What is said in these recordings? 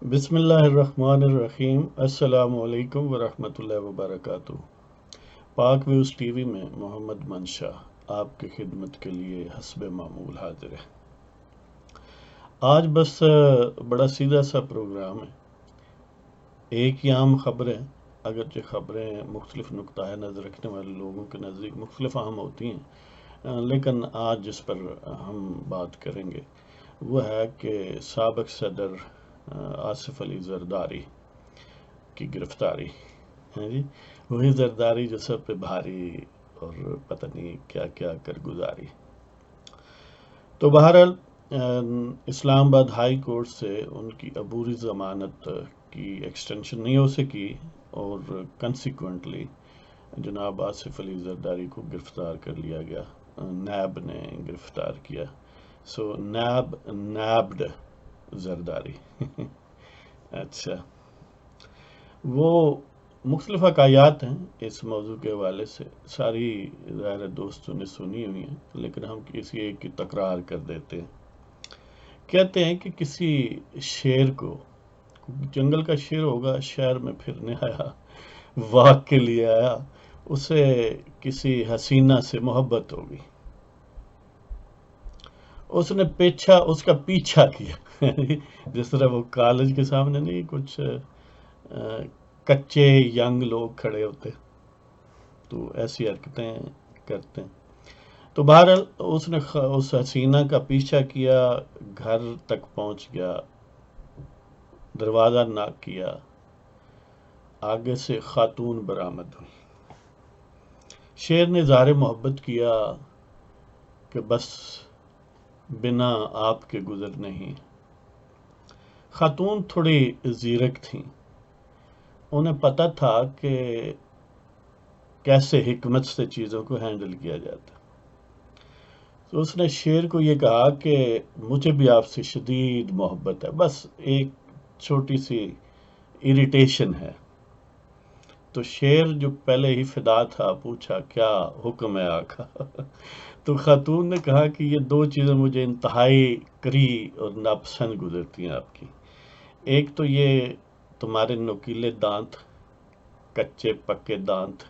بسم اللہ الرحمن الرحیم۔ السلام علیکم ورحمۃ اللہ وبرکاتہ۔ پاک ویوز ٹی وی میں محمد منشا آپ کی خدمت کے لیے حسب معمول حاضر ہے۔ آج بس بڑا سیدھا سا پروگرام ہے، ایک ہی عام خبریں، اگرچہ خبریں مختلف نقطۂ نظر رکھنے والے لوگوں کے نزدیک مختلف اہم ہوتی ہیں، لیکن آج جس پر ہم بات کریں گے وہ ہے کہ سابق صدر آصف علی زرداری کی گرفتاری ہے جی، وہی زرداری جو سب پہ بھاری اور پتہ نہیں کیا کیا کر گزاری۔ تو بہرحال اسلام آباد ہائی کورٹ سے ان کی عبوری ضمانت کی ایکسٹینشن نہیں ہو سکی اور کنسیکوینٹلی جناب آصف علی زرداری کو گرفتار کر لیا گیا، نیب نے گرفتار کیا۔ سو نیبڈ زرداری اچھا، وہ مختلف حکایات ہیں اس موضوع کے حوالے سے، ساری ظاہر دوستوں نے سنی ہوئی ہیں، لیکن ہم کسی ایک کی تکرار کر دیتے ہیں۔ کہتے ہیں کہ کسی شیر کو، جنگل کا شیر ہوگا، شہر میں پھرنے آیا، واک کے لیے آیا، اسے کسی حسینہ سے محبت ہوگی، اس نے اس کا پیچھا کیا جس طرح وہ کالج کے سامنے نہیں کچھ کچے ینگ لوگ کھڑے ہوتے تو ایسی حرکتیں کرتے ہیں۔ تو بہرحال اس نے اس حسینہ کا پیچھا کیا، گھر تک پہنچ گیا، دروازہ ناک کیا، آگے سے خاتون برآمد ہوئی۔ شیر نے اظہار محبت کیا کہ بس بنا آپ کے گزر نہیں۔ خاتون تھوڑی زیرک تھیں، انہیں پتہ تھا کہ کیسے حکمت سے چیزوں کو ہینڈل کیا جاتا۔ تو اس نے شیر کو یہ کہا کہ مجھے بھی آپ سے شدید محبت ہے، بس ایک چھوٹی سی اریٹیشن ہے۔ تو شیر جو پہلے ہی فدا تھا پوچھا کیا حکم ہے آقا تو خاتون نے کہا کہ یہ دو چیزیں مجھے انتہائی کری اور ناپسند گزرتی ہیں آپ کی۔ ایک تو یہ تمہارے نوکیلے دانت، کچے پکے دانت،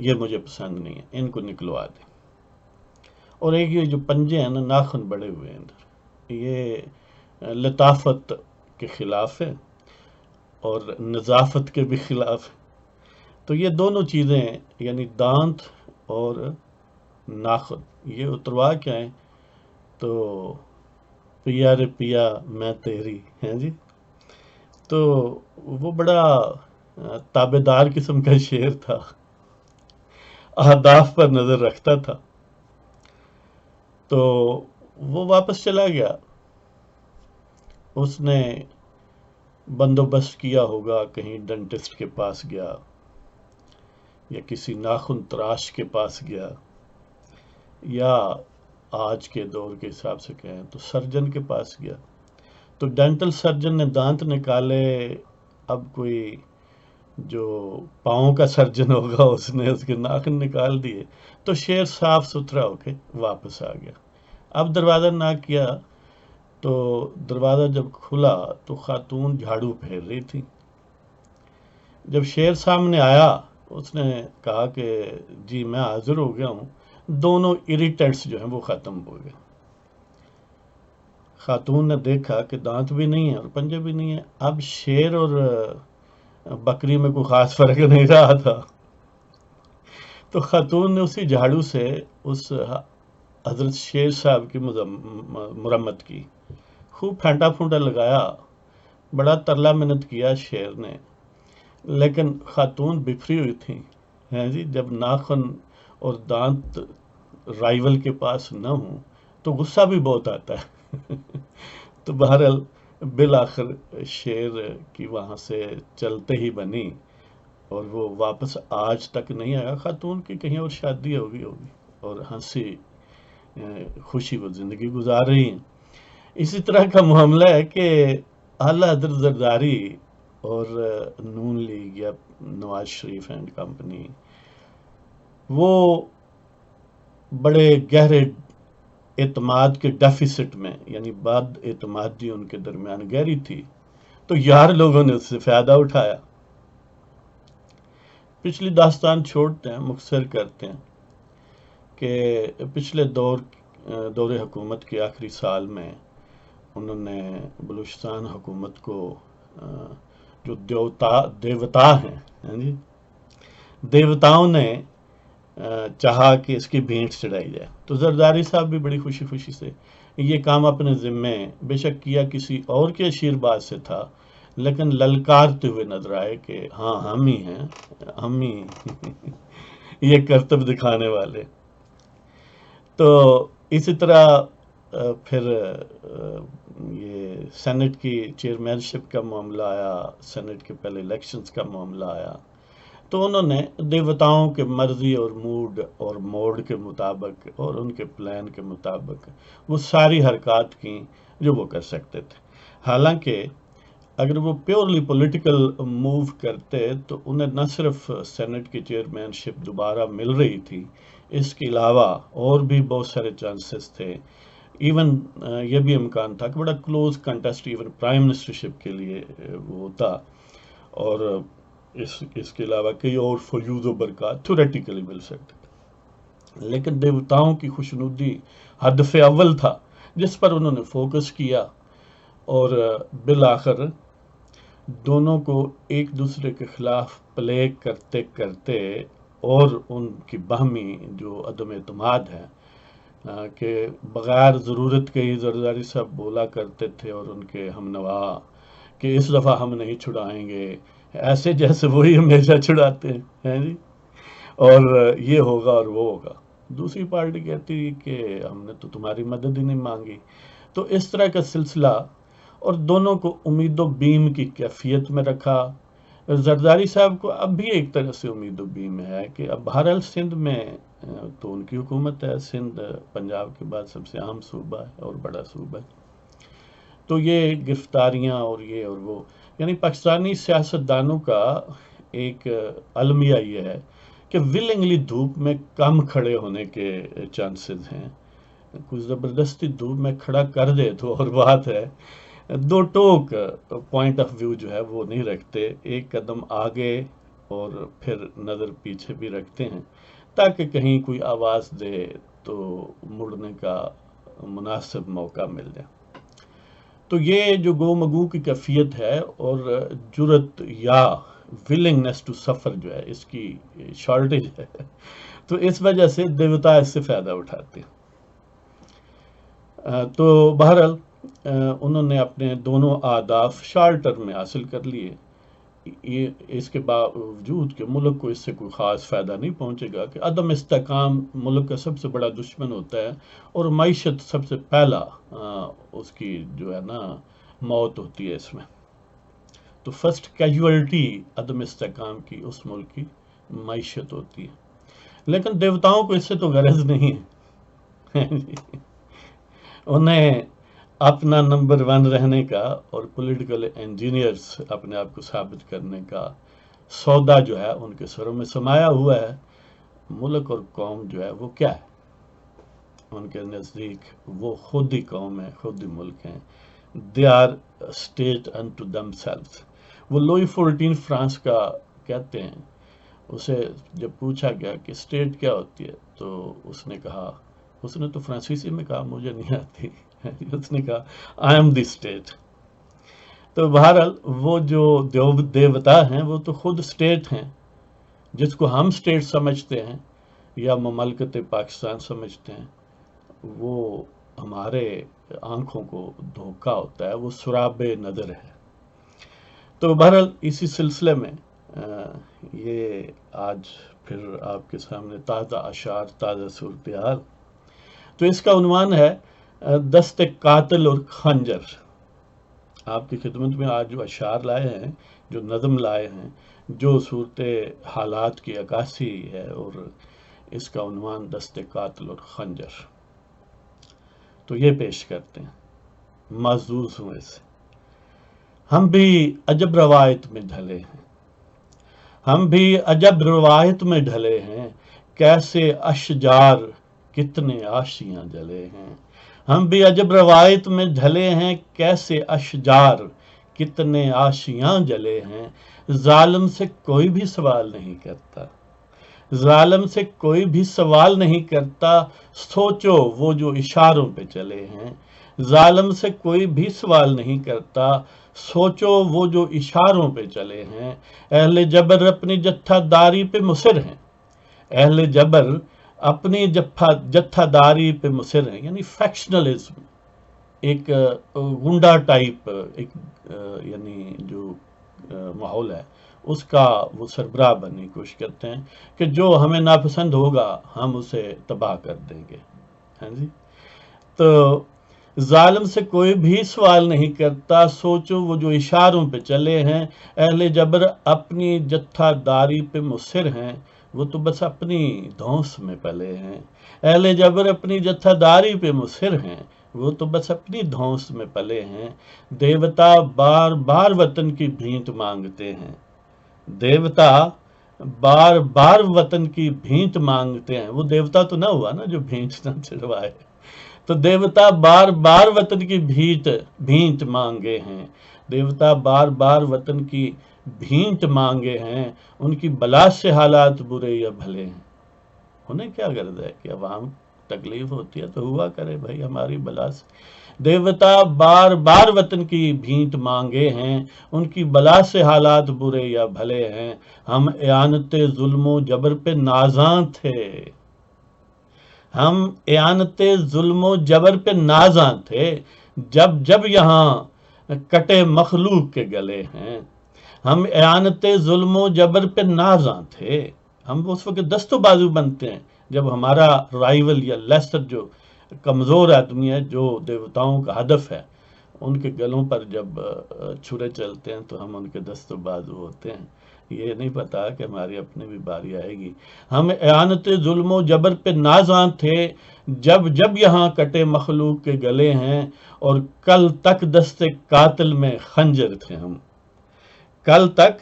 یہ مجھے پسند نہیں ہے، ان کو نکلوا دیں۔ اور ایک یہ جو پنجے ہیں نا، ناخن بڑے ہوئے ہیں اندر، یہ لطافت کے خلاف ہے اور نظافت کے بھی خلاف ہے۔ تو یہ دونوں چیزیں یعنی دانت اور ناخن یہ اتروا کے آئیں تو پیا رے پیا میں تیری ہیں جی۔ تو وہ بڑا تابع دار قسم کا شعر تھا، اہداف پر نظر رکھتا تھا۔ تو وہ واپس چلا گیا، اس نے بندوبست کیا ہوگا، کہیں ڈینٹسٹ کے پاس گیا یا کسی ناخن تراش کے پاس گیا، یا آج کے دور کے حساب سے کہیں تو سرجن کے پاس گیا۔ تو ڈینٹل سرجن نے دانت نکالے، اب کوئی جو پاؤں کا سرجن ہوگا اس نے اس کے ناخن نکال دیے، تو شیر صاف ستھرا ہو کے واپس آ گیا۔ اب دروازہ نہ کیا تو دروازہ جب کھلا تو خاتون جھاڑو پھیر رہی تھی۔ جب شیر سامنے آیا اس نے کہا کہ جی میں حاضر ہو گیا ہوں، دونوں اریٹنٹس جو ہیں وہ ختم ہو گئے۔ خاتون نے دیکھا کہ دانت بھی نہیں ہے اور پنجے بھی نہیں ہیں، اب شیر اور بکری میں کوئی خاص فرق نہیں رہا تھا۔ تو خاتون نے اسی جھاڑو سے اس حضرت شیر صاحب کی مرمت کی، خوب پھینٹا پھونٹا لگایا، بڑا ترلا منت کیا شیر نے، لیکن خاتون بفری ہوئی تھی جی۔ جب ناخن اور دانت رائیول کے پاس نہ ہوں تو غصہ بھی بہت آتا ہے تو بہرحال بالآخر شیر کی وہاں سے چلتے ہی بنی اور وہ واپس آج تک نہیں آیا۔ خاتون کی کہیں اور شادی ہوگی اور ہنسی خوشی وہ زندگی گزار رہی ہیں۔ اسی طرح کا معاملہ ہے کہ اعلیٰ حضرت زرداری اور نون لیگ یا نواز شریف اینڈ کمپنی وہ بڑے گہرے اعتماد کے ڈیفیسٹ میں، یعنی بد اعتمادی ان کے درمیان گہری تھی، تو یار لوگوں نے اس سے فائدہ اٹھایا۔ پچھلی داستان چھوڑتے ہیں، مختصر کرتے ہیں کہ پچھلے دور حکومت کے آخری سال میں انہوں نے بلوچستان حکومت کو جو دیوتا ہیں جی، دیوتاؤں نے چاہا کہ اس کی بھینٹ چڑھائی جائے، تو زرداری صاحب بھی بڑی خوشی خوشی سے یہ کام اپنے ذمے بے شک کیا کسی اور کے آشیرواد سے تھا، لیکن للکارتے ہوئے نظر آئے کہ ہاں ہم ہی ہیں، ہم ہی یہ کرتب دکھانے والے۔ تو اسی طرح پھر یہ سینٹ کی چیئرمین شپ کا معاملہ آیا، سینٹ کے پہلے الیکشنز کا معاملہ آیا، تو انہوں نے دیوتاؤں کے مرضی اور موڈ اور موڈ کے مطابق اور ان کے پلان کے مطابق وہ ساری حرکات کی جو وہ کر سکتے تھے۔ حالانکہ اگر وہ پیورلی پولیٹیکل موو کرتے تو انہیں نہ صرف سینٹ کی چیئرمین شپ دوبارہ مل رہی تھی، اس کے علاوہ اور بھی بہت سارے چانسز تھے، ایون یہ بھی امکان تھا کہ بڑا close contest even prime ministership کے لیے وہ ہوتا، اور اس کے علاوہ کئی اور فیوز و برکات تھیوریٹیکلی مل سکتے، لیکن دیوتاؤں کی خوشنودی ہدف اول تھا جس پر انہوں نے فوکس کیا، اور بالآخر دونوں کو ایک دوسرے کے خلاف پلے کرتے کرتے اور ان کی باہمی جو عدم اعتماد ہے کہ بغیر ضرورت کے ہی زرداری صاحب بولا کرتے تھے اور ان کے ہمنوا کہ اس دفعہ ہم نہیں چھڑائیں گے، ایسے جیسے وہی ہمیشہ چھڑاتے ہیں جی، اور یہ ہوگا اور وہ ہوگا۔ دوسری پارٹی کہتی کہ ہم نے تو تمہاری مدد ہی نہیں مانگی۔ تو اس طرح کا سلسلہ، اور دونوں کو امید و بیم کی کیفیت میں رکھا۔ زرداری صاحب کو اب بھی ایک طرح سے امید و بیم ہے کہ اب بہرحال سندھ میں تو ان کی حکومت ہے، سندھ پنجاب کے بعد سب سے اہم صوبہ ہے اور بڑا صوبہ ہے، تو یہ گرفتاریاں اور یہ اور وہ، یعنی پاکستانی سیاستدانوں کا ایک المیہ یہ ہے کہ ولنگلی دھوپ میں کم کھڑے ہونے کے چانسز ہیں، کچھ زبردستی دھوپ میں کھڑا کر دے تو اور بات ہے، دو ٹوک پوائنٹ آف ویو جو ہے وہ نہیں رکھتے، ایک قدم آگے اور پھر نظر پیچھے بھی رکھتے ہیں تاکہ کہیں کوئی آواز دے تو مڑنے کا مناسب موقع مل جائے۔ تو یہ جو گو مگو کی کیفیت ہے اور جرت یا ولنگنس ٹو سفر جو ہے، اس کی شارٹیج ہے، تو اس وجہ سے دیوتا اس سے فائدہ اٹھاتے ہیں۔ تو بہرحال انہوں نے اپنے دونوں اہداف شارٹ ٹرم میں حاصل کر لیے، اس کے باوجود کہ ملک کو اس سے کوئی خاص فائدہ نہیں پہنچے گا کہ عدم استحکام ملک کا سب سے بڑا دشمن ہوتا ہے، اور معیشت سب سے پہلا اس کی جو ہے نا موت ہوتی ہے اس میں، تو فرسٹ کیجویلٹی عدم استحکام کی اس ملک کی معیشت ہوتی ہے۔ لیکن دیوتاؤں کو اس سے تو غرض نہیں ہے، انہیں اپنا نمبر 1 رہنے کا اور پولیٹیکل انجینئرز اپنے آپ کو ثابت کرنے کا سودا جو ہے ان کے سروں میں سمایا ہوا ہے۔ ملک اور قوم جو ہے وہ کیا ہے ان کے نزدیک؟ وہ خود ہی قوم ہے، خود ہی ملک ہیں۔ They are state into themselves. وہ لوئی 14 فرانس کا کہتے ہیں، اسے جب پوچھا گیا کہ اسٹیٹ کیا ہوتی ہے تو اس نے کہا، اس نے تو فرانسیسی میں کہا مجھے نہیں آتی، اس نے کہا آئی ایم دی اسٹیٹ۔ تو بہرحال وہ جو دیوتا ہیں وہ تو خود اسٹیٹ ہیں، جس کو ہم اسٹیٹ سمجھتے ہیں یا مملکت پاکستان سمجھتے ہیں، وہ ہمارے آنکھوں کو دھوکا ہوتا ہے، وہ سراب نظر ہے۔ تو بہرحال اسی سلسلے میں یہ آج پھر آپ کے سامنے تازہ اشعار، تازہ صورتحال۔ تو اس کا عنوان ہے دست قاتل اور خنجر۔ آپ کی خدمت میں آج جو اشعار لائے ہیں، جو نظم لائے ہیں، جو صورت حالات کی عکاسی ہے، اور اس کا عنوان دست قاتل اور خنجر، تو یہ پیش کرتے ہیں محظوظ ہوئے سے۔ ہم بھی عجب روایت میں ڈھلے ہیں، ہم بھی عجب روایت میں ڈھلے ہیں، کیسے اشجار کتنے آشیاں جلے ہیں۔ ہم بھی عجب روایت میں ڈھلے ہیں، کیسے اشجار کتنے آشیاں جلے ہیں، ظالم سے کوئی بھی سوال نہیں کرتا، ظالم سے کوئی بھی سوال نہیں کرتا، سوچو وہ جو اشاروں پہ چلے ہیں، ظالم سے کوئی بھی سوال نہیں کرتا، سوچو وہ جو اشاروں پہ چلے ہیں، اہل جبر اپنی جتھا داری پہ مصر ہیں، اہل جبر اپنی جتھا داری پہ مصر ہیں، یعنی فیکشنلزم، ایک گنڈا ٹائپ، ایک یعنی جو ماحول ہے اس کا وہ سربراہ بننے کی کوشش کرتے ہیں کہ جو ہمیں ناپسند ہوگا ہم اسے تباہ کر دیں گے. ہاں جی، تو ظالم سے کوئی بھی سوال نہیں کرتا، سوچو وہ جو اشاروں پہ چلے ہیں، اہل جبر اپنی جتھا داری پہ مصر ہیں، وہ تو بس اپنی دھونس میں پلے ہیں، اہل جبر اپنی جتھا داری پہ مصر ہیں، وہ تو بس اپنی دھونس میں پلے ہیں. دیوتا بار بار وطن کی بھینٹ مانگتے ہیں، دیوتا بار بار وطن کی بھینٹ مانگتے ہیں. وہ دیوتا تو نہ ہوا نا جو بھینٹ نہ چڑھوائے. تو دیوتا بار بار وطن کی بھینٹ مانگے ہیں، دیوتا بار بار وطن کی بھینٹ مانگے ہیں، ان کی بلا سے حالات برے یا بھلے ہیں. انہیں کیا غرض ہے کہ عوام تکلیف ہوتی ہے تو ہوا کرے بھائی ہماری بلا سے. دیوتا بار بار وطن کی بھینٹ مانگے ہیں، ان کی بلا سے حالات برے یا بھلے ہیں. ہم اعانت ظلم و جبر پہ نازاں تھے، ہم اعانت ظلم و جبر پہ نازاں تھے، جب جب یہاں کٹے مخلوق کے گلے ہیں. ہم اعانت ظلم و جبر پہ نازاں تھے، ہم اس وقت دست و بازو بنتے ہیں جب ہمارا رائیول یا لیسر جو کمزور آدمی ہے، جو دیوتاؤں کا ہدف ہے، ان کے گلوں پر جب چھرے چلتے ہیں تو ہم ان کے دست و بازو ہوتے ہیں. یہ نہیں پتا کہ ہماری اپنی بھی باری آئے گی. ہم اعانت ظلم و جبر پہ نازاں تھے، جب جب یہاں کٹے مخلوق کے گلے ہیں، اور کل تک دست قاتل میں خنجر تھے ہم، کل تک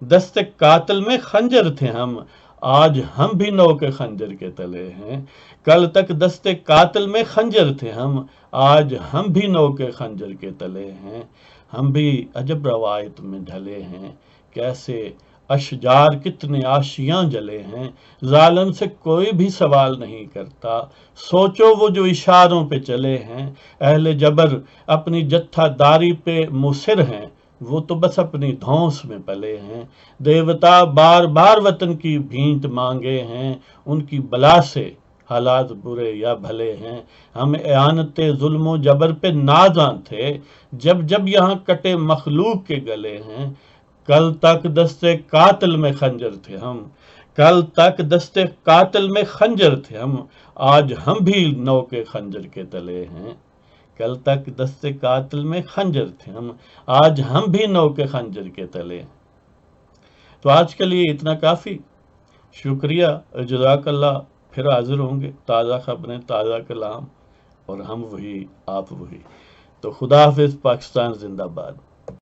دست قاتل میں خنجر تھے ہم، آج ہم بھی نو کے خنجر کے تلے ہیں. کل تک دست قاتل میں خنجر تھے ہم، آج ہم بھی نو کے خنجر کے تلے ہیں. ہم بھی عجب روایت میں ڈھلے ہیں، کیسے اشجار کتنے آشیاں جلے ہیں، ظالم سے کوئی بھی سوال نہیں کرتا، سوچو وہ جو اشاروں پہ چلے ہیں، اہل جبر اپنی جتھا داری پہ مصر ہیں، وہ تو بس اپنی دھونس میں پلے ہیں. دیوتا بار بار وطن کی بھینٹ مانگے ہیں، ان کی بلا سے حالات برے یا بھلے ہیں. ہم اعانت ظلم و جبر پہ نازاں تھے، جب جب یہاں کٹے مخلوق کے گلے ہیں. کل تک دست قاتل میں خنجر تھے ہم، کل تک دست قاتل میں خنجر تھے ہم، آج ہم بھی نو کے خنجر کے تلے ہیں. کل تک دست قاتل میں خنجر تھے ہم، آج ہم بھی نو کے خنجر کے تلے. تو آج کے لیے اتنا کافی. شکریہ، جزاک اللہ. پھر حاضر ہوں گے، تازہ خبریں، تازہ کلام، اور ہم وہی آپ وہی. تو خدا حافظ. پاکستان زندہ باد.